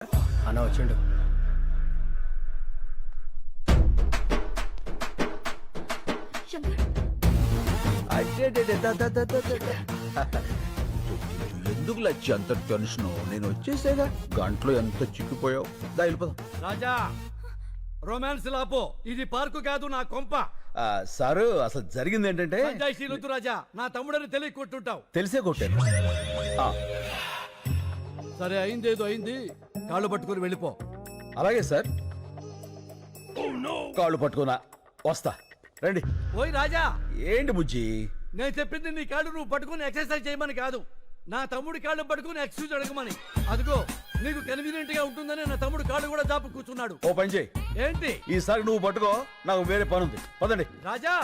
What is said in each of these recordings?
అన్న వచ్చిండు. ఎందుకు లచ్చి అంత టెన్షన్? నేను వచ్చేసేగా, గంటలో ఎంత చిక్కిపోయావు. దా వెళ్ళిపోదాం. రాజా, రొమాన్స్ లాపో, ఇది పార్కు కాదు నా కొంప. సారు, అసలు జరిగింది ఏంటంటే, పంచాయతీలొద్దు రాజా, నా తమ్ముడని తెలియ కొట్టుంటావు. తెలిసే కొట్టాను. సరే, అయిందేదో అయింది, కాళ్ళు పట్టుకుని వెళ్ళిపో. అలాగే సార్, కాళ్ళు పట్టుకున్నా వస్తా. రండి. ఓయ్ రాజా, ఏంటి బుజ్జి? నేను చెప్పింది నీ కాళ్ళు నువ్వు పట్టుకుని ఎక్సర్సైజ్ చేయమని కాదు, నా తమ్ముడి కాళ్ళు పట్టుకుని ఎక్స్క్యూజ్ అడగమని. అదిగో నీకు కన్వీనియంట్ గా ఉంటుందని నా తమ్ముడు కాళ్ళు కూడా జాపు కూర్చున్నాడు. ఓ పని చేయి, ఏంటి? ఈసారి నువ్వు పట్టుకో, నాకు వేరే పని ఉంది. పదండి. రాజా,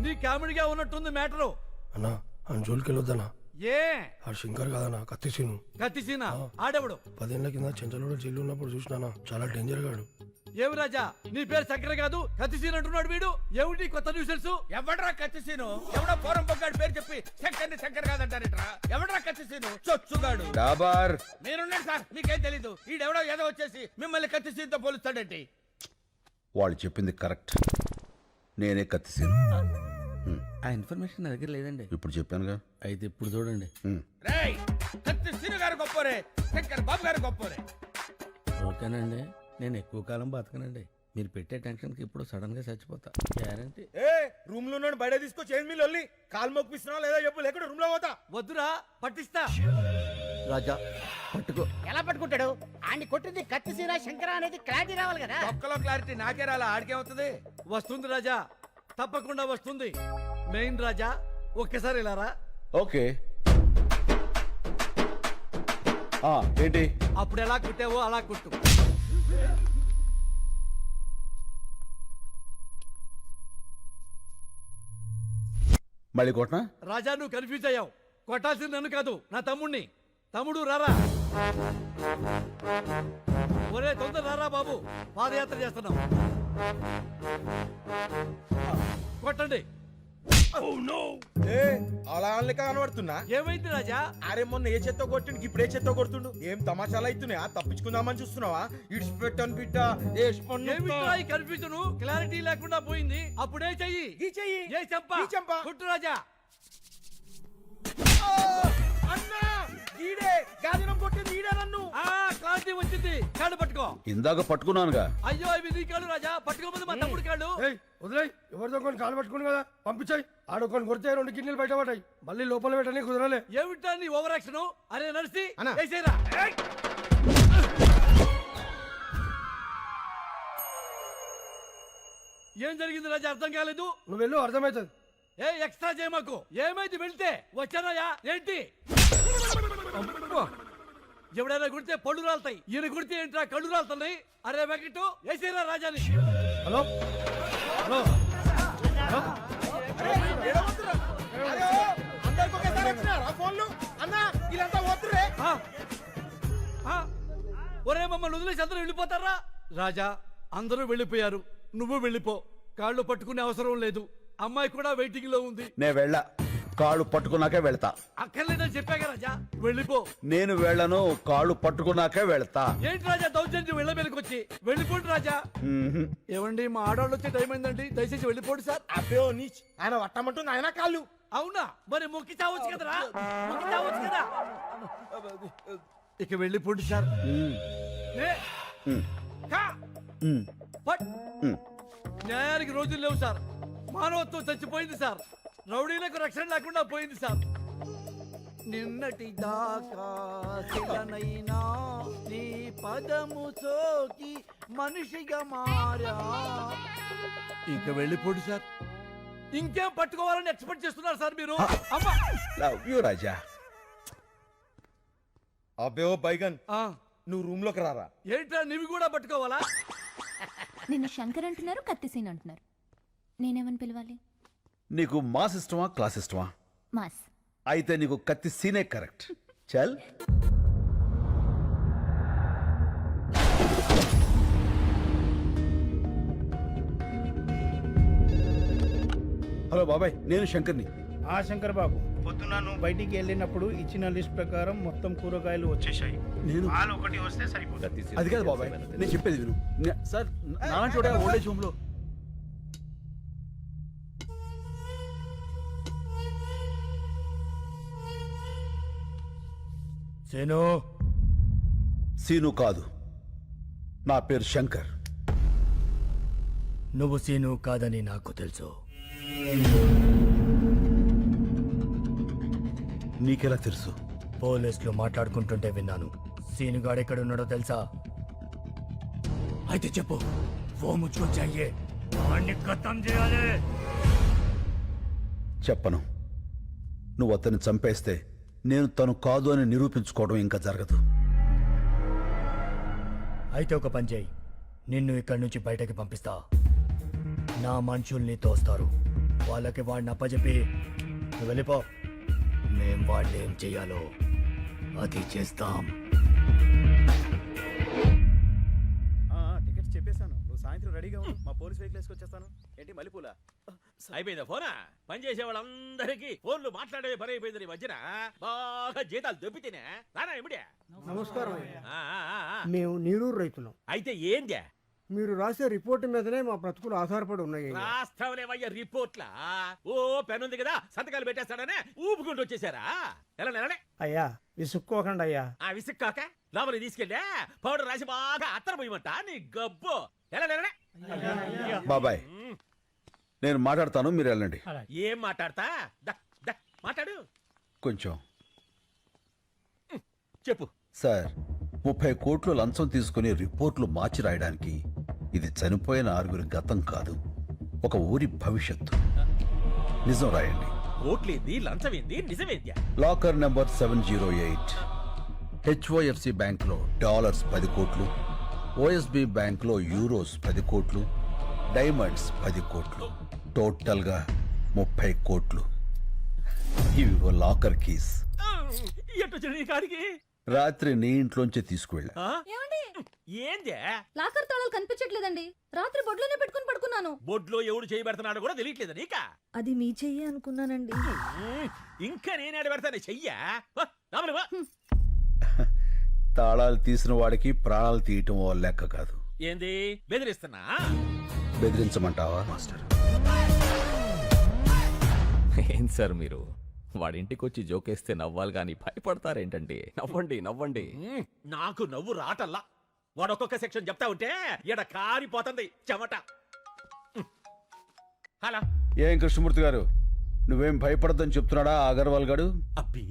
నీ కామెడీగా ఉన్నట్టుంది మ్యాటరు. అన్నా అని జోలికి వెళ్ళొద్దన్నా. ఏ ఆ శంకర్ కదన్నా, కత్తిసీను. కత్తిసీనా? ఆడెవడు? 10 ఏళ్ల కింద చెంచలోడు జైలు ఉన్నప్పుడు చూసినా, చాలా డేంజర్ గాడు. ఏమి రాజా, నీ పేరు శంకర్ కాదు కత్తిసీన్ అంటున్నాడు వీడు. ఏమిటి కొత్త న్యూసెన్స్? ఎవడ్రా కత్తిసీను? ఎవడో పోరం పొగ్గాడు పేరు చెప్పి శంకర్ కాదంటారేట్రా? ఎవడ్రా కత్తిసీను? చొచ్చుగాడు. డాబార్, మీరున్నారు సార్, మీకేం తెలీదు. ఈడెవడో ఏదో వచ్చేసి మిమ్మల్ని కత్తిసీన్తో పోలుస్తాడేంటి? వాళ్ళు చెప్పింది కరెక్ట్. నేనే కత్తిసీను. ఆ ఇన్ఫర్మేషన్ నా దగ్గర లేదండి. ఇప్పుడు చెప్పానుగా. అయితే ఇప్పుడు చూడండి. రేయ్, కత్తిసీను గారు గొప్పోరే, శంకర్ బాబు గారు గొప్పోరే. ఓకేనండి, నేను ఎక్కువ కాలం బతకనండి. మీరు పెట్టే టెన్షన్కి ఇప్పుడు సడన్ గా చచ్చిపోతా గ్యారంటీ. ఏ రూమ్ లో ఉన్నాడు బయట తీసుకొచ్చి ఏం మీరు వెళ్ళి కాలు మొక్కిస్తున్నావు లేదా చెప్పు, లేకుండా రూమ్ లో పోతా. వద్దురా, పట్టిస్తా. రాజా పట్టుకో. ఎలా పట్టుకుంటాడు? ఆడిని కొట్టింది కత్తిసీరా శంకర అనేది క్లారిటీ రావాలి కదా. ఒక్కలో క్లారిటీ నాకే రాలా, ఆడికేమవుతుంది? వస్తుంది రాజా, తప్పకుండా వస్తుంది. మెయిన్ రాజా, ఒక్కసారి ఇలా రా. ఓకే. ఏంటి? అప్పుడు ఎలా కుట్టావో అలా కుట్టు. మళ్ళీ కొట్టనా? రాజా, నువ్వు కన్ఫ్యూజ్ అయ్యావు. కొట్టాల్సింది నన్ను కాదు, నా తమ్ముణ్ణి. తమ్ముడు రారా. ఒరే తొందర రారా బాబు, పాదయాత్ర చేస్తున్నాం. కొట్టండి. అలా కనబడుతున్నా. ఏమైంది రాజా? అరే మొన్న ఏ చెత్త కొట్టిండు, ఇప్పుడు ఏ చెత్త కొడుతుండు? ఏం తమాషాలు అవుతున్నాయా? తప్పించుకుందామని చూస్తున్నావా? ఇడిచిపెట్టాను బిడ్డ. ఏమిట్రా ఈ కన్ఫ్యూజన్? క్లారిటీ లేకుండా పోయింది. అప్పుడే చెయ్యి. ఈ చెయ్యి. ఏ చెంప చెంప. కుట్టు రాజా. అన్నా, ఈడే గాజనం కొట్టింది, ఈడే నన్ను. క్లారిటీ వచ్చింది. కాళ్ళు పట్టుకో. ఇందాక పట్టుకున్నానుగా. అయ్యో, ఇవి నీ కాళ్ళు రాజా. పట్టుకోపోతే మా తమ్ముడు కాళ్ళు. వదిలేయ్, ఎవరితో కొన్ని కాలు పట్టుకుని కదా పంపించాయి. ఆడొకొని కొడితే 2 కిడ్నీలు బయట పడ్డాయి. మళ్ళీ లోపల పెట్టని కుదరలే. ఏమిటా నీ ఓవర్ యాక్షన్? అరే నడిసి వేసేరా. ఏం జరిగింది రాజా? అర్థం కాలేదు. నువ్వు వెళ్ళు, అర్థమవుతుంది. ఏ ఎక్స్ట్రా చేయమాకు. ఏమైంది? వెళ్తే వచ్చానయా ఏంటి? ఎవడైనా కుడితే పళ్ళు రాలుతాయి, ఈయన కుడితే ఏంట్రా కళ్ళు రాలుతున్నాయి? అరే వెంకటు, వేసేరా రాజాని. హలో హలో ఒరే, మమ్మల్ని వదిలేసి అందరూ వెళ్ళిపోతారా? రాజా, అందరూ వెళ్ళిపోయారు, నువ్వు వెళ్ళిపో. కాళ్ళు పట్టుకునే అవసరం లేదు. అమ్మాయి కూడా వెయిటింగ్ లో ఉంది. నేను వెళ్ళా, కాళ్ళు పట్టుకున్నాకే వెళ్తా. అక్కర్లేదని చెప్పాక రాజా, వెళ్ళిపో. నేను వెళ్ళను, కాళ్ళు పట్టుకున్నాకే వెళ్తా. ఏంటి రాజా దౌర్జన్యం? వెళ్ళ మీదకి వచ్చి వెళ్ళిపోండి రాజా. ఏమండి, మా ఆడవాళ్ళు వచ్చే టైం అయిందండి, దయచేసి వెళ్ళిపోండి సార్. అబ్బే నీచ్, ఆయన వట్టమంటుంది ఆయన కాళ్ళు. అవునా? మరి మొక్కి చావచ్చు కదరా, మొక్కి చావచ్చు కదా. ఇక వెళ్ళిపోండి సార్. న్యాయానికి రోజులు లేవు సార్. మానవత్వం చచ్చిపోయింది సార్. రౌడీలకు రక్షణ లేకుండా పోయింది సార్. నిన్నటి దాకా శిలనైనా నీ పదము సోకి మనిషిగా మారా. ఇక వెళ్ళిపోండి సార్. ఇంకేం పట్టుకోవాలని ఎక్స్పెక్ట్ చేస్తున్నారు సార్ మీరు? అమ్మా, లవ్ యూ రాజా. అబ్బే ఓ బైగన్, నువ్వు రూమ్ లోకి రారా. ఏంట్రా, నీవి కూడా పట్టుకోవాలా? నిన్ను శంకర్ అంటున్నారు, కత్తిసీన్ అంటున్నారు. నేనేమని పిలవాలి? నీకు మాస్ ఇష్టమా, క్లాస్ ఇష్టమా? మాస్. అయితే నీకు కత్తి సీనే కరెక్ట్. చల్. హలో బాబాయ్, నేను శంకర్ని. శంకర్ బాబు, పొద్దున నువ్వు బయటికి వెళ్ళినప్పుడు ఇచ్చిన లిస్ట్ ప్రకారం మొత్తం కూరగాయలు వచ్చేసాయి. పాలు ఒకటి వస్తే సరిపోతుంది. అది కాదు బాబాయ్, నేను చెప్పేది విను. సార్ నాలాంటి ఓల్డేజ్ హోమ్ లో సేను సీను కాదు, నా పేరు శంకర్. నువ్వు సీను కాదని నాకు తెలుసు. నీకెలా తెలుసు? పోలీసులు మాట్లాడుకుంటుంటే విన్నాను. సీనుగాడు ఎక్కడున్నాడో తెలుసా? అయితే చెప్పు. ఓ ముచ్చుకో చెయ్యే, వాణ్ణి ఖతం చేయాలి. చెప్పను. నువ్వు అతన్ని చంపేస్తే నేను తను కాదు అని నిరూపించుకోవడం ఇంకా జరగదు. అయితే ఒక పని చేయి, నిన్ను ఇక్కడి నుంచి బయటకి పంపిస్తా. నా మనుషుల్ని తోస్తారు. వాళ్ళకి వాడిని అప్పచెప్పి నువ్వు వెళ్ళిపో. మేం వాళ్ళు ఏం చెయ్యాలో అది చేస్తాం. టికెట్స్ చెప్పేశాను. నువ్వు సాయంత్రం రెడీగా ఉండు. మా పోలీస్ వెహికల్ వేసుకొచ్చేస్తాను. ఏంటి మల్లెపూల? అయిపోయిందా ఫోనా? పని చేసే వాళ్ళందరికీ ఫోన్లు మాట్లాడే పని అయిపోయింది. నీ మధ్యన బాగా జీతాలు దొబ్బితేనే రానా ఇమిడే. నమస్కారం. ఆ, ఆ, ఆ, ఆ. మేము నీరూరు రైతులం. అయితే ఏందే? మీరు రాసే రిపోర్ట్ మీదనే మా బ్రతుకులు ఆధారపడి ఉన్నాయి. రాస్తావులేవయ్యా రిపోర్ట్లా? ఓ పెన్ ఉంది కదా, సంతకాలు పెట్టేస్తాడనే ఊపుకుంటూ వచ్చేసారా? ఎలా నెలనే? అయ్యా విసుక్కోకండి అయ్యా. ఆ విసుక్కాక లోపలికి తీసుకెళ్ళా పౌడర్ రాసి బాగా అత్తర పోయమంట నీ గబ్బు. ఎలా నెలనే? బాబాయ్, నేను మాట్లాడతాను, మీరు వెళ్ళండి. ఏం మాట్లాడతా? మాట్లాడు. కొంచెం చెప్పు. సార్, 30 కోట్లు లంచం తీసుకుని రిపోర్ట్లు మార్చి రాయడానికి ఇది చనిపోయిన 6 గతం కాదు, ఒక ఊరి భవిష్యత్తు. నిజం రాయండి. ఓట్లేంది, లంచమేంది, నిజమేంది? Locker number 708. హెచ్ఓఎఫ్సి బ్యాంక్లో డాలర్స్ 10 కోట్లు, ఓఎస్బి బ్యాంక్లో యూరోస్ 10 కోట్లు, డైమండ్స్ 10 కోట్లు, టోటల్గా 30 కోట్లు. ఇవిగో లాకర్ కీస్. ఎట్టొచ్చిన నీ కాడికి? రాత్రి నీ ఇంట్లోంచి తీసుకువెళ్ళా. ఏమండి? ఏందే? లాకర్ తాళాలు కనిపించట్లేదండి. రాత్రి బొడ్లోనే పెట్టుకుని పడుకున్నాను. బొడ్లో ఎవడు చేయి పెడుతున్నాడో కూడా తెలియట్లేదు నీకా? అది మీ చెయ్యి అనుకున్నానండి. ఇంకా నేనేడ పెడతాను చెయ్యా? తాళాలు తీసిన వాడికి ప్రాణాలు తీయటం ఓ లెక్క కాదు. ఏంది బెదిరిస్తున్నా? బెదిరించమంటావా మాస్టర్? ఏం సార్ మీరు వాడింటికి వచ్చి జోకేస్తే నవ్వాలి కానీ భయపడతారేంటండి? నవ్వండి నవ్వండి. నాకు నవ్వు రాటల్లా. వాడు ఒక్కొక్క సెక్షన్ చెప్తా ఉంటే ఈడ కారిపోతుంది చెమట. హలో. ఏం కృష్ణమూర్తి గారు, నువ్వేం భయపడద్దని చెప్తున్నాడా అగర్వాల్ గాడు? అబ్బి,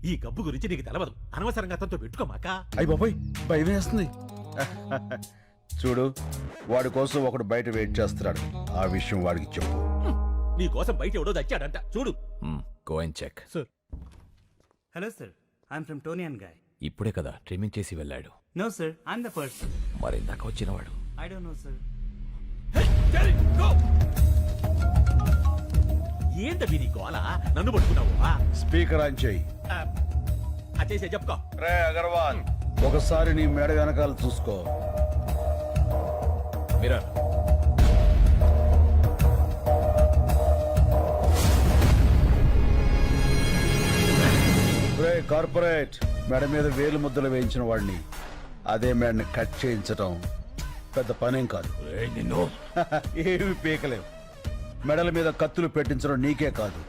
ఈ గబ్బు గురించి నీకు తెలవదు. అనవసరంగా అతనితో పెట్టుకోమాక. అయ్యి బాబాయ్, భయం వేస్తుంది. చూడు, వాడి కోసం ఒకడు బయట వెయిట్ చేస్తున్నాడు. ఆ విషయం వాడికి చెప్పు. నీ కోసం బయట ఎవడో దచ్చాడంట చూడు. Go and check. Hello sir, I'm from Toni and Guy. ఇప్పుడే కదా ట్రిమ్మింగ్ చేసి వెళ్ళాడు. No sir, I'm the person. మరి ఇందాక వచ్చినవాడు? I don't know sir. ఏంటవి నీ గోల? నన్ను పట్టుకున్నావు? స్పీకర్ ఆన్ చేయి. అచేసే చెప్పుకో. రే అగర్వాల్, ఒకసారి నీ మేడ వెనకాల చూసుకో. మిరర్. రే కార్పొరేట్, మెడ మీద వేలు ముద్దలు వేయించిన వాడిని అదే మేడని కట్ చేయించటం పెద్ద పనేం కాదు. ఏమి పీకలేవు. మెడల మీద కత్తులు పెట్టించడం నీకే కాదు,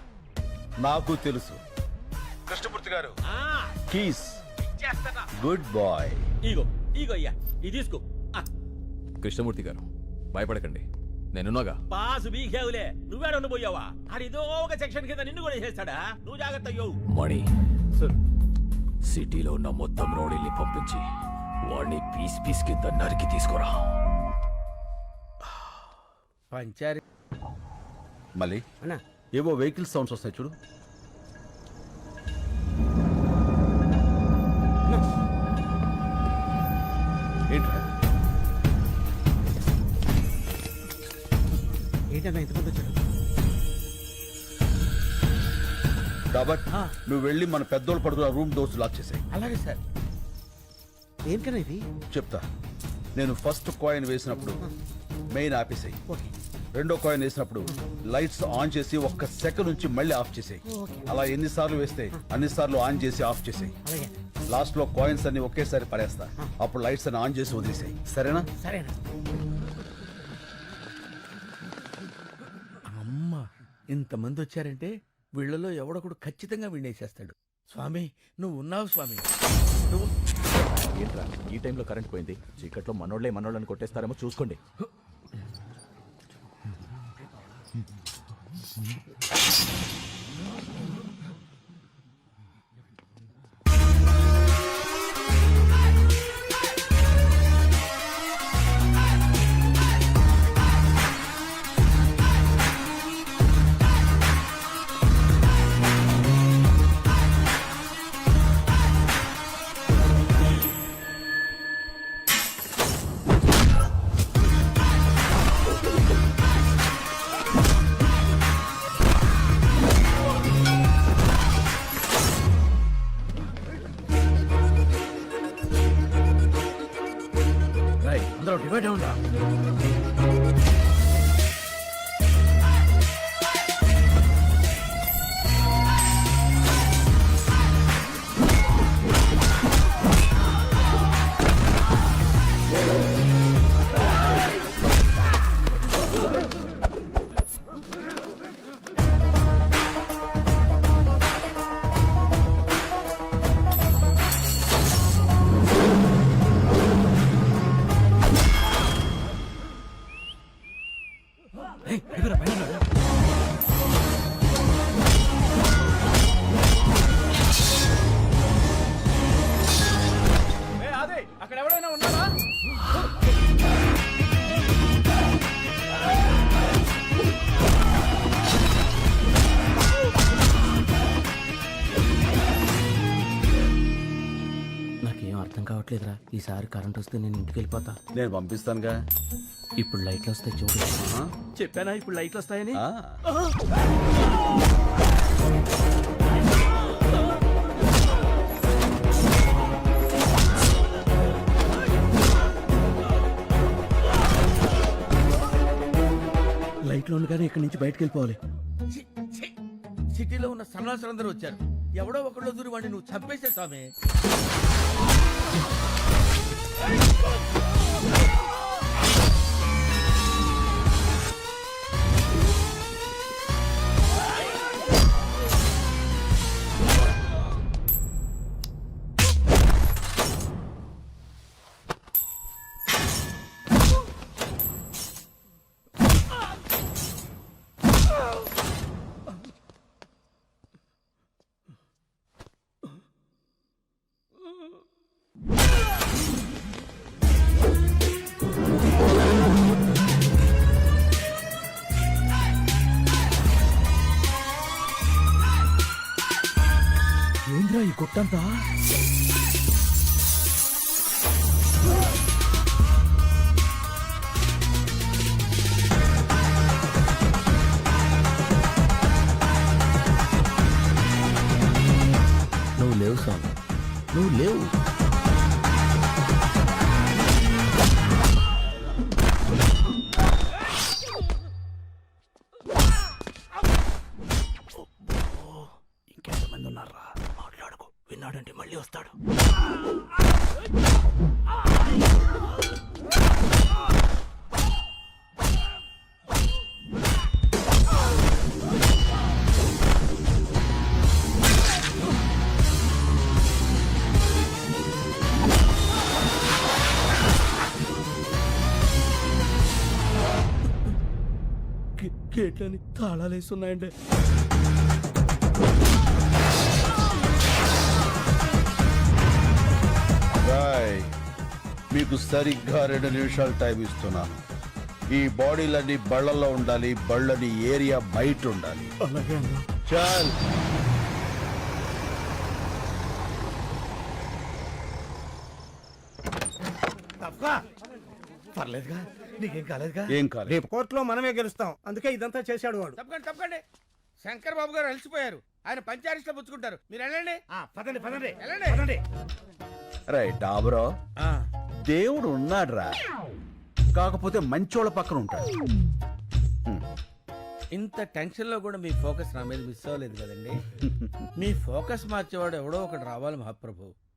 నాకు తెలుసు. Krishnamurthy garu, keys. Good boy. ఇగో ఇగో అయ్యా, ఇది తీసుకో. కృష్ణమూర్తి గారు భయపడకండి, నేనున్నాగా. పాసు బీకేవులే, నువ్వేడ ఉండిపోయావా? అడిదో ఒక సెక్షన్ కింద నిన్ను కూడా చేస్తాడా? నువ్వు జాగ్రత్త అయ్యో. మణి, సిటీలో ఉన్న మొత్తం రౌడీల్ని పంపించి వాడిని పీస్ పీస్ కింద నరికి తీసుకురా. పంచారి మళ్ళీ ఏవో వెహికల్ సౌండ్స్ వస్తాయి చూడు. ఏంట్రా? ఏంటన్నా ఇంతమంది వచ్చారు? కాబట్టి నువ్వు వెళ్ళి మన పెద్దోళ్ళు పడుకున్న రూమ్ డోర్స్ లాక్ చేసాయి. అలాగే సార్. ఏంటన్నా ఇది? చెప్తా. నేను ఫస్ట్ కాయిన్ వేసినప్పుడు మెయిన్ ఆపేసాయి. ఓకే. రెండో కాయిన్ వేసినప్పుడు లైట్స్ ఆన్ చేసి ఒక్క సెకండ్ నుంచి మళ్ళీ ఆఫ్ చేసేయి. అలా ఎన్నిసార్లు వేస్తే అన్నిసార్లు ఆన్ చేసి ఆఫ్ చేసేయి. లాస్ట్ లో కాయిన్స్ అన్ని ఒకేసారి పడేస్తా. అప్పుడు లైట్స్ అన్ని ఆన్ చేసి వదిలేసాయి. సరేనా? సరేనా? అమ్మ, ఇంతమంది వచ్చారంటే వీళ్ళలో ఎవడొకడు ఖచ్చితంగా వినేసేస్తాడు. స్వామి నువ్వు ఉన్నావు స్వామి. నువ్వు ఏంట్రా ఈ టైంలో కరెంట్ పోయింది? చీకట్లో మనోళ్ళని కొట్టేస్తారేమో చూసుకోండి. అందరూ డివైడ్ ఉందా? అక్కడ ఎవరైనా ఉన్నారా? నాకేం అర్థం కావట్లేదురా. ఈసారి కరెంట్ వస్తే నేను ఇంటికి వెళ్ళిపోతా. నేను పంపిస్తానుగా. ఇప్పుడు లైట్లు వస్తాయి చూడు. చెప్పానా ఇప్పుడు లైట్లు వస్తాయని? ఆ. లైట్లు ఉండగానే ఇక్కడి నుంచి బయటకు వెళ్ళిపోవాలి. సిటీలో ఉన్న సన్నాసులందరూ వచ్చారు. ఎవడో ఒకళ్ళు దూరి వాడిని నువ్వు చంపేసే స్వామి. ఏంద్రా ఈ గుట్టంతా? నువ్వు లేవు స్వామి, నువ్వు లేవు. ఇంకెంతమంది ఉన్నారా? మాట్లాడుకో, విన్నాడంటే మళ్ళీ వస్తాడు. గేట్లని తాళాలేస్తున్నాయండి. మీకు సరిగ్గా 2 నిమిషాలు టైం ఇస్తున్నాను. ఈ బాడీలన్నీ బళ్ళల్లో ఉండాలి, బళ్ళని ఏరియా బయట ఉండాలి. చాల్. పర్లేదుగా, నీకేం కాలేదుగా? ఏం కాలేదు. రేపు కోర్టులో మనమే గెలుస్తాం, అందుకే ఇదంతా చేశాడు వాడు. తప్పకండి. శంకర్ బాబు గారు అలసిపోయారు. ఆయన పంచారిస్ట్లో పుచ్చుకుంటారు. మీరు వెళ్ళండి. పదండి పదండి వెళ్ళండి. పదండి. రైట్ డాబరో, దేవుడు ఉన్నాడ్రా, కాకపోతే మంచోళ్ళ పక్కన ఉంటాడు. ఇంత టెన్షన్ లో కూడా మీ ఫోకస్ నా మీద మిస్ అవ్వలేదు కదండి. మీ ఫోకస్ మార్చేవాడు ఎవడో ఒకటి రావాలి మహాప్రభు.